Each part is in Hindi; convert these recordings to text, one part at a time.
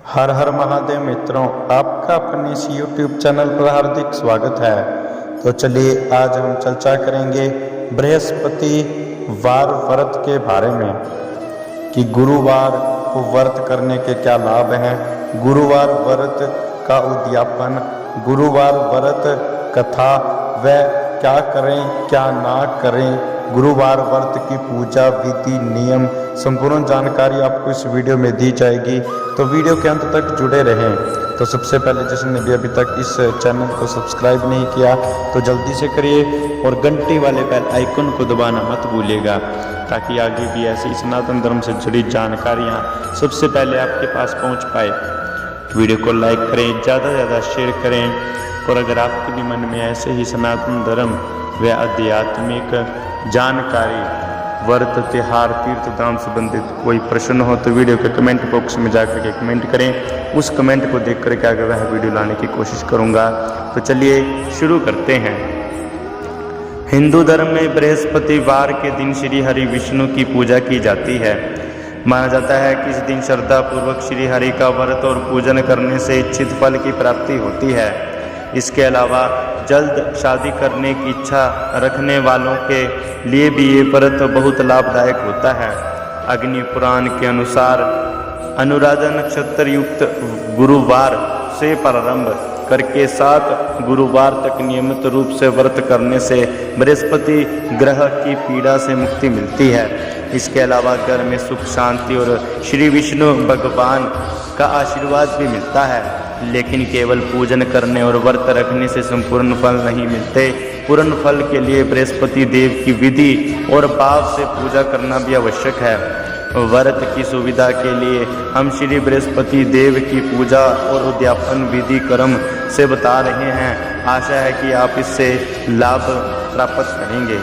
हर हर महादेव मित्रों, आपका अपने इस YouTube चैनल पर हार्दिक स्वागत है। तो चलिए आज हम चर्चा करेंगे बृहस्पतिवार व्रत के बारे में कि गुरुवार को व्रत करने के क्या लाभ हैं, गुरुवार व्रत का उद्यापन, गुरुवार व्रत कथा व क्या करें क्या ना करें, गुरुवार व्रत की पूजा विधि नियम संपूर्ण जानकारी आपको इस वीडियो में दी जाएगी। तो वीडियो के अंत तक जुड़े रहें। तो सबसे पहले जिसने भी अभी तक इस चैनल को सब्सक्राइब नहीं किया तो जल्दी से करिए और घंटी वाले बेल आइकन को दबाना मत भूलिएगा, ताकि आगे भी ऐसी सनातन धर्म से जुड़ी जानकारियाँ सबसे पहले आपके पास पहुँच पाए। वीडियो को लाइक करें, ज़्यादा से ज़्यादा शेयर करें। और अगर आपके भी मन में ऐसे ही सनातन धर्म व आध्यात्मिक जानकारी, व्रत त्योहार तीर्थ धाम संबंधित कोई प्रश्न हो तो वीडियो के कमेंट बॉक्स में जाकर के कमेंट करें। उस कमेंट को देख कर के आगे वह वीडियो लाने की कोशिश करूंगा। तो चलिए शुरू करते हैं। हिंदू धर्म में बृहस्पतिवार के दिन श्री हरि विष्णु की पूजा की जाती है। माना जाता है कि इस दिन श्रद्धा पूर्वक श्री हरि का व्रत और पूजन करने से इच्छित फल की प्राप्ति होती है। इसके अलावा जल्द शादी करने की इच्छा रखने वालों के लिए भी ये व्रत बहुत लाभदायक होता है। अग्नि पुराण के अनुसार अनुराधा नक्षत्र युक्त गुरुवार से प्रारंभ करके 7 गुरुवार तक नियमित रूप से व्रत करने से बृहस्पति ग्रह की पीड़ा से मुक्ति मिलती है। इसके अलावा घर में सुख शांति और श्री विष्णु भगवान का आशीर्वाद भी मिलता है। लेकिन केवल पूजन करने और व्रत रखने से संपूर्ण फल नहीं मिलते। पूर्ण फल के लिए बृहस्पति देव की विधि और भाव से पूजा करना भी आवश्यक है। व्रत की सुविधा के लिए हम श्री बृहस्पति देव की पूजा और उद्यापन विधि क्रम से बता रहे हैं। आशा है कि आप इससे लाभ प्राप्त करेंगे।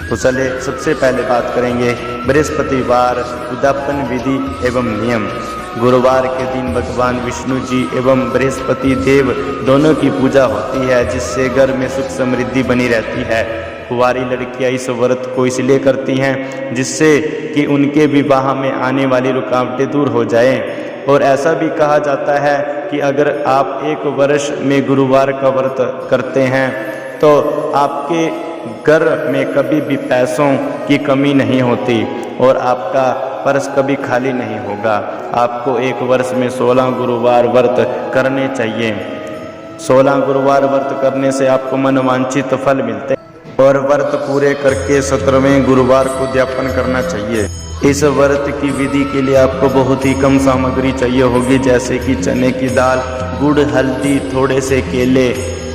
तो चलिए सबसे पहले बात करेंगे बृहस्पतिवार उद्यापन विधि एवं नियम। गुरुवार के दिन भगवान विष्णु जी एवं बृहस्पति देव दोनों की पूजा होती है, जिससे घर में सुख समृद्धि बनी रहती है। कुंवारी लड़कियां इस व्रत को इसलिए करती हैं जिससे कि उनके विवाह में आने वाली रुकावटें दूर हो जाएं। और ऐसा भी कहा जाता है कि अगर आप एक वर्ष में गुरुवार का व्रत करते हैं तो आपके घर में कभी भी पैसों की कमी नहीं होती और आपका पर्स कभी खाली नहीं होगा। आपको एक वर्ष में 16 गुरुवार व्रत करने चाहिए। 16 गुरुवार व्रत करने से आपको मनोवांछित फल मिलते हैं और व्रत पूरे करके 17वें गुरुवार को उद्यापन करना चाहिए। इस व्रत की विधि के लिए आपको बहुत ही कम सामग्री चाहिए होगी, जैसे कि चने की दाल, गुड़, हल्दी, थोड़े से केले,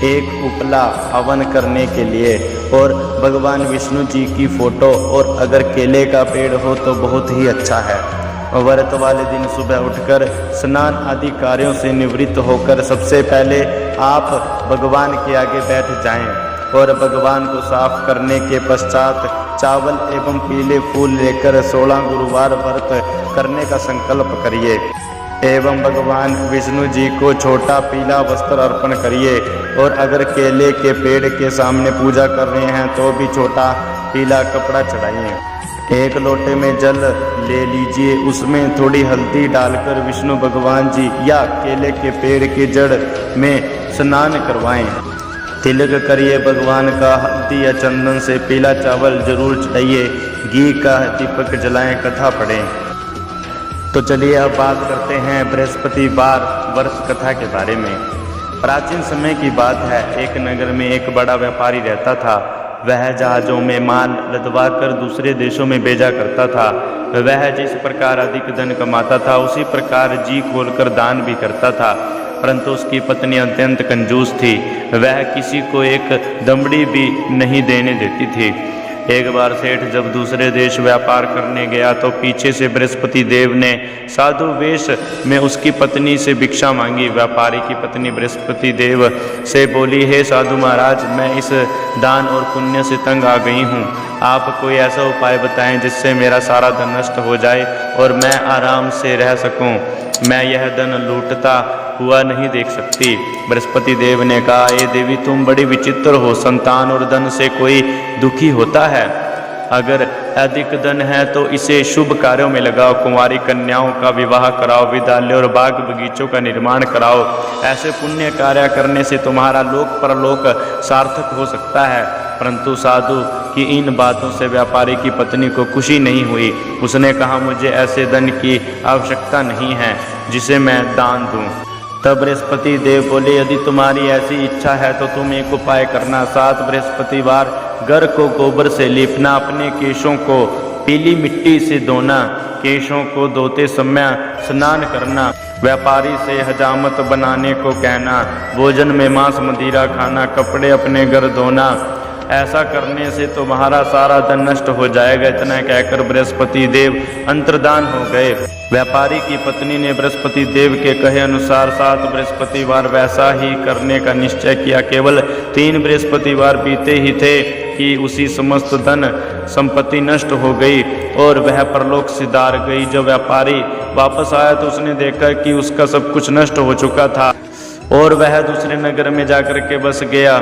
एक उपला हवन करने के लिए और भगवान विष्णु जी की फोटो, और अगर केले का पेड़ हो तो बहुत ही अच्छा है। व्रत वाले दिन सुबह उठकर स्नान आदि कार्यों से निवृत्त होकर सबसे पहले आप भगवान के आगे बैठ जाएं और भगवान को साफ करने के पश्चात चावल एवं पीले फूल लेकर 16 गुरुवार व्रत करने का संकल्प करिए एवं भगवान विष्णु जी को छोटा पीला वस्त्र अर्पण करिए। और अगर केले के पेड़ के सामने पूजा कर रहे हैं तो भी छोटा पीला कपड़ा चढ़ाइए। एक लोटे में जल ले लीजिए, उसमें थोड़ी हल्दी डालकर विष्णु भगवान जी या केले के पेड़ के जड़ में स्नान करवाएं। तिलक करिए, भगवान का हल्दी या चंदन से पीला चावल जरूर चढ़ाइए, घी का दीपक जलाएं, कथा पढ़ें। तो चलिए अब बात करते हैं बृहस्पतिवार व्रत कथा के बारे में। प्राचीन समय की बात है, एक नगर में एक बड़ा व्यापारी रहता था। वह जहाज़ों में माल लदवा कर दूसरे देशों में भेजा करता था। वह जिस प्रकार अधिक धन कमाता था उसी प्रकार जी खोलकर दान भी करता था, परंतु उसकी पत्नी अत्यंत कंजूस थी। वह किसी को एक दमड़ी भी नहीं देने देती थी। एक बार सेठ जब दूसरे देश व्यापार करने गया तो पीछे से बृहस्पति देव ने साधु वेश में उसकी पत्नी से भिक्षा मांगी। व्यापारी की पत्नी बृहस्पति देव से बोली, हे साधु महाराज, मैं इस दान और पुण्य से तंग आ गई हूँ। आप कोई ऐसा उपाय बताएं जिससे मेरा सारा धन नष्ट हो जाए और मैं आराम से रह सकूं। मैं यह धन लूटता हुआ नहीं देख सकती। बृहस्पति देव ने कहा, हे देवी, तुम बड़ी विचित्र हो। संतान और धन से कोई दुखी होता है, अगर अधिक धन है तो इसे शुभ कार्यों में लगाओ, कुंवारी कन्याओं का विवाह कराओ, विद्यालय और बाग बगीचों का निर्माण कराओ। ऐसे पुण्य कार्य करने से तुम्हारा लोक परलोक सार्थक हो सकता है। परंतु साधु की इन बातों से व्यापारी की पत्नी को खुशी नहीं हुई। उसने कहा, मुझे ऐसे धन की आवश्यकता नहीं है जिसे मैं दान दूं। तब बृहस्पति देव बोले, यदि तुम्हारी ऐसी इच्छा है तो तुम एक उपाय करना। 7 बृहस्पतिवार घर को गोबर से लीपना, अपने केशों को पीली मिट्टी से धोना, केशों को धोते समय स्नान करना, व्यापारी से हजामत बनाने को कहना, भोजन में मांस मदिरा खाना, कपड़े अपने घर धोना। ऐसा करने से तुम्हारा सारा धन नष्ट हो जाएगा। इतना कहकर बृहस्पति देव अंतर्धान हो गए। व्यापारी की पत्नी ने बृहस्पति देव के कहे अनुसार 7 बृहस्पतिवार वैसा ही करने का निश्चय किया। केवल 3 बृहस्पतिवार बीते ही थे कि उसी समस्त धन संपत्ति नष्ट हो गई और वह परलोक सिधार गई। जब व्यापारी वापस आया तो उसने देखा कि उसका सब कुछ नष्ट हो चुका था और वह दूसरे नगर में जाकर के बस गया।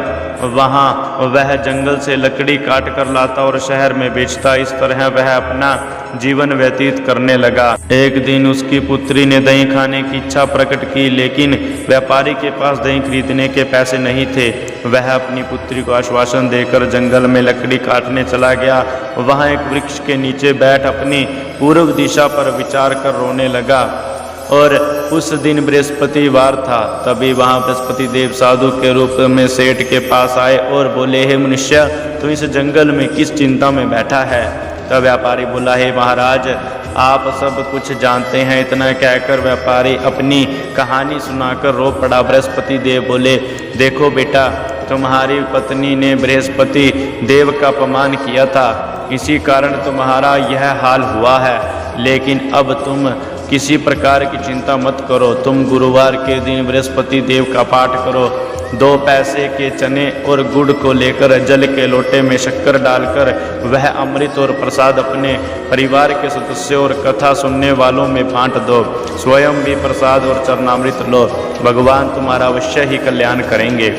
वहाँ वह जंगल से लकड़ी काट कर लाता और शहर में बेचता। इस तरह वह अपना जीवन व्यतीत करने लगा। एक दिन उसकी पुत्री ने दही खाने की इच्छा प्रकट की, लेकिन व्यापारी के पास दही खरीदने के पैसे नहीं थे। वह अपनी पुत्री को आश्वासन देकर जंगल में लकड़ी काटने चला गया। वहाँ एक वृक्ष के नीचे बैठ अपनी पूर्व दिशा पर विचार कर रोने लगा। और उस दिन बृहस्पतिवार था। तभी वहाँ बृहस्पति देव साधु के रूप में सेठ के पास आए और बोले, हे मनुष्य, तू इस जंगल में किस चिंता में बैठा है? तब व्यापारी बोला, हे महाराज, आप सब कुछ जानते हैं। इतना कहकर व्यापारी अपनी कहानी सुनाकर रो पड़ा। बृहस्पति देव बोले, देखो बेटा, तुम्हारी पत्नी ने बृहस्पति देव का अपमान किया था, इसी कारण तुम्हारा यह हाल हुआ है। लेकिन अब तुम किसी प्रकार की चिंता मत करो। तुम गुरुवार के दिन बृहस्पति देव का पाठ करो। 2 पैसे के चने और गुड़ को लेकर जल के लोटे में शक्कर डालकर वह अमृत और प्रसाद अपने परिवार के सदस्यों और कथा सुनने वालों में बांट दो। स्वयं भी प्रसाद और चरणामृत लो। भगवान तुम्हारा अवश्य ही कल्याण करेंगे।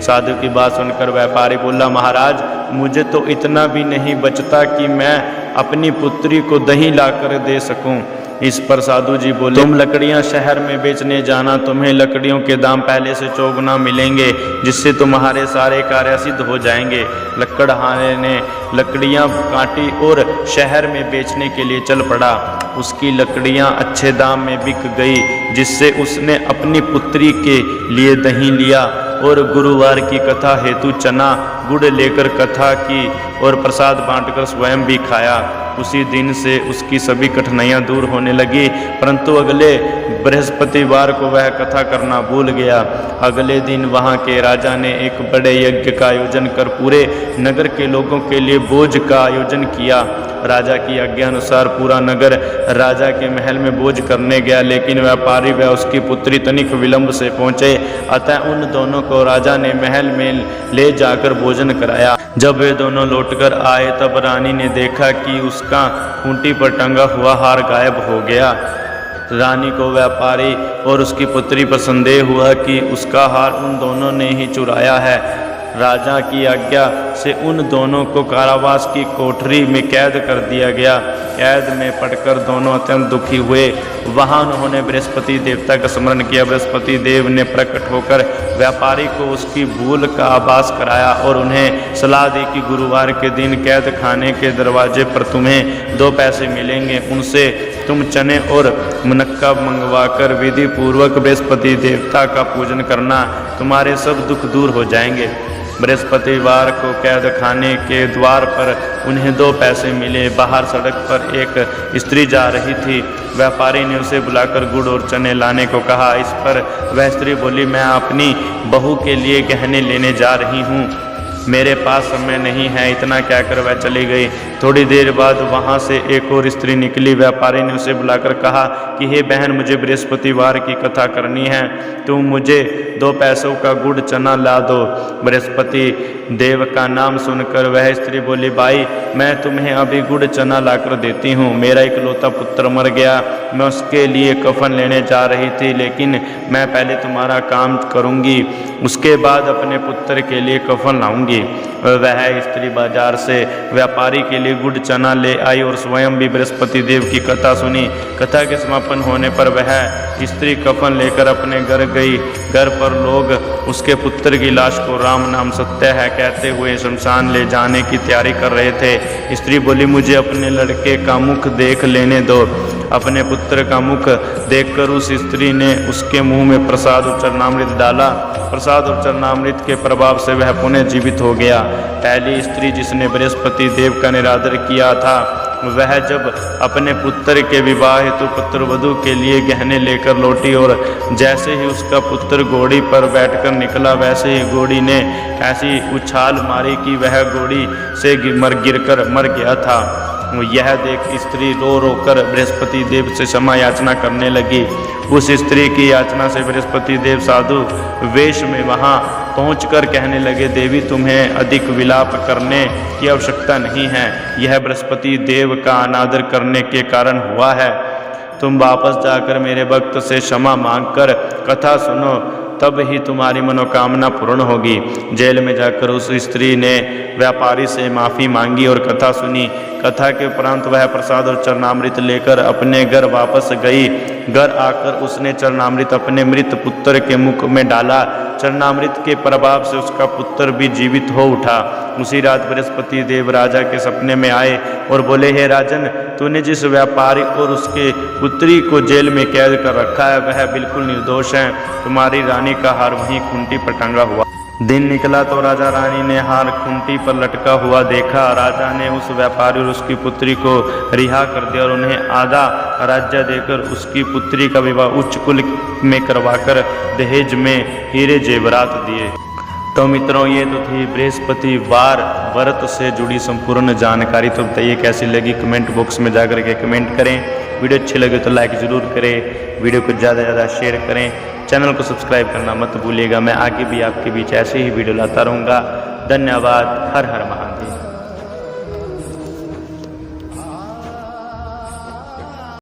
साधु की बात सुनकर व्यापारी बोला, महाराज, मुझे तो इतना भी नहीं बचता कि मैं अपनी पुत्री को दही लाकर दे सकूं। इस पर साधु जी बोले, तुम लकड़ियां शहर में बेचने जाना, तुम्हें लकड़ियों के दाम पहले से 4 गुना मिलेंगे, जिससे तुम्हारे सारे कार्य सिद्ध हो जाएंगे। लकड़हारे ने लकड़ियां काटी और शहर में बेचने के लिए चल पड़ा। उसकी लकड़ियां अच्छे दाम में बिक गई, जिससे उसने अपनी पुत्री के लिए दही लिया और गुरुवार की कथा हेतु चना गुड़ लेकर कथा की और प्रसाद बांटकर स्वयं भी खाया। उसी दिन से उसकी सभी कठिनाइयां दूर होने लगी। परंतु अगले बृहस्पतिवार को वह कथा करना भूल गया। अगले दिन वहां के राजा ने एक बड़े यज्ञ का आयोजन कर पूरे नगर के लोगों के लिए भोज का आयोजन किया। राजा की आज्ञा अनुसार पूरा नगर राजा के महल में भोज करने गया, लेकिन व्यापारी व उसकी पुत्री तनिक विलंब से पहुंचे। अतः उन दोनों को राजा ने महल में ले जाकर भोजन कराया। जब वे दोनों लौटकर आए तब रानी ने देखा कि उसका खूंटी पर टंगा हुआ हार गायब हो गया। रानी को व्यापारी और उसकी पुत्री पर संदेह हुआ कि उसका हार उन दोनों ने ही चुराया है। राजा की आज्ञा से उन दोनों को कारावास की कोठरी में कैद कर दिया गया। कैद में पड़कर दोनों अत्यंत दुखी हुए। वहां उन्होंने बृहस्पति देवता का स्मरण किया। बृहस्पति देव ने प्रकट होकर व्यापारी को उसकी भूल का आभास कराया और उन्हें सलाह दी कि गुरुवार के दिन कैद खाने के दरवाजे पर तुम्हें 2 पैसे मिलेंगे, उनसे तुम चने और मुनक्का मंगवाकर विधि पूर्वक बृहस्पति देवता का पूजन करना, तुम्हारे सब दुख दूर हो जाएंगे। बृहस्पतिवार को कैद खाने के द्वार पर उन्हें 2 पैसे मिले। बाहर सड़क पर एक स्त्री जा रही थी। व्यापारी ने उसे बुलाकर गुड़ और चने लाने को कहा। इस पर वह स्त्री बोली, मैं अपनी बहू के लिए गहने लेने जा रही हूँ, मेरे पास समय नहीं है। इतना कहकर वह चली गई। थोड़ी देर बाद वहाँ से एक और स्त्री निकली। व्यापारी ने उसे बुलाकर कहा कि हे बहन, मुझे बृहस्पतिवार की कथा करनी है, तुम मुझे 2 पैसों का गुड़ चना ला दो। बृहस्पति देव का नाम सुनकर वह स्त्री बोली, भाई, मैं तुम्हें अभी गुड़ चना लाकर देती हूँ। मेरा इकलौता पुत्र मर गया, मैं उसके लिए कफन लेने जा रही थी, लेकिन मैं पहले तुम्हारा काम करूँगी, उसके बाद अपने पुत्र के लिए कफन लाऊंगी। वह स्त्री बाजार से व्यापारी के लिए गुड़ चना ले आई और स्वयं भी बृहस्पति देव की कथा सुनी। कथा के समापन होने पर वह स्त्री कफन लेकर अपने घर गई। घर पर लोग उसके पुत्र की लाश को राम नाम सत्य है कहते हुए शमशान ले जाने की तैयारी कर रहे थे। स्त्री बोली, मुझे अपने लड़के का मुख देख लेने दो। अपने पुत्र का मुख देखकर उस स्त्री ने उसके मुंह में प्रसाद और चरणामृत डाला। प्रसाद और चरणामृत के प्रभाव से वह पुनः जीवित हो गया। पहली स्त्री जिसने बृहस्पति देव का निरादर किया था, वह जब अपने पुत्र के विवाह हेतु पुत्र वधू के लिए गहने लेकर लौटी और जैसे ही उसका पुत्र घोड़ी पर बैठकर निकला, वैसे ही घोड़ी ने ऐसी उछाल मारी कि वह घोड़ी से गिरकर मर गया था। यह देख स्त्री रो रो कर बृहस्पति देव से क्षमा याचना करने लगी। उस स्त्री की याचना से बृहस्पति देव साधु वेश में वहां पहुंचकर कहने लगे, देवी तुम्हें अधिक विलाप करने की आवश्यकता नहीं है। यह बृहस्पति देव का अनादर करने के कारण हुआ है। तुम वापस जाकर मेरे भक्त से क्षमा मांगकर कथा सुनो, तब ही तुम्हारी मनोकामना पूर्ण होगी। जेल में जाकर उस स्त्री ने व्यापारी से माफ़ी मांगी और कथा सुनी। कथा के उपरांत वह प्रसाद और चरणामृत लेकर अपने घर वापस गई। घर आकर उसने चरणामृत अपने मृत पुत्र के मुख में डाला। चरणामृत के प्रभाव से उसका पुत्र भी जीवित हो उठा। उसी रात बृहस्पति देव राजा के सपने में आए और बोले, हे राजन, तूने जिस व्यापारी और उसके पुत्री को जेल में कैद कर रखा है वह बिल्कुल निर्दोष है। तुम्हारी रानी का हार वहीं खूंटी पर टंगा हुआ। दिन निकला तो राजा रानी ने हार खूंटी पर लटका हुआ देखा। राजा ने उस व्यापारी और उसकी पुत्री को रिहा कर दिया और उन्हें आधा राज्य देकर उसकी पुत्री का विवाह उच्च कुल में करवाकर दहेज में हीरे जेवरात दिए। तो मित्रों, ये तो थी बृहस्पतिवार व्रत से जुड़ी संपूर्ण जानकारी। तो बताइए कैसी लगी, कमेंट बॉक्स में जाकर के कमेंट करें। वीडियो अच्छी लगे तो लाइक ज़रूर करें, वीडियो को ज़्यादा से ज़्यादा शेयर करें, चैनल को सब्सक्राइब करना मत भूलिएगा। मैं आगे भी आपके बीच ऐसे ही वीडियो लाता रहूँगा। धन्यवाद। हर हर महादेव।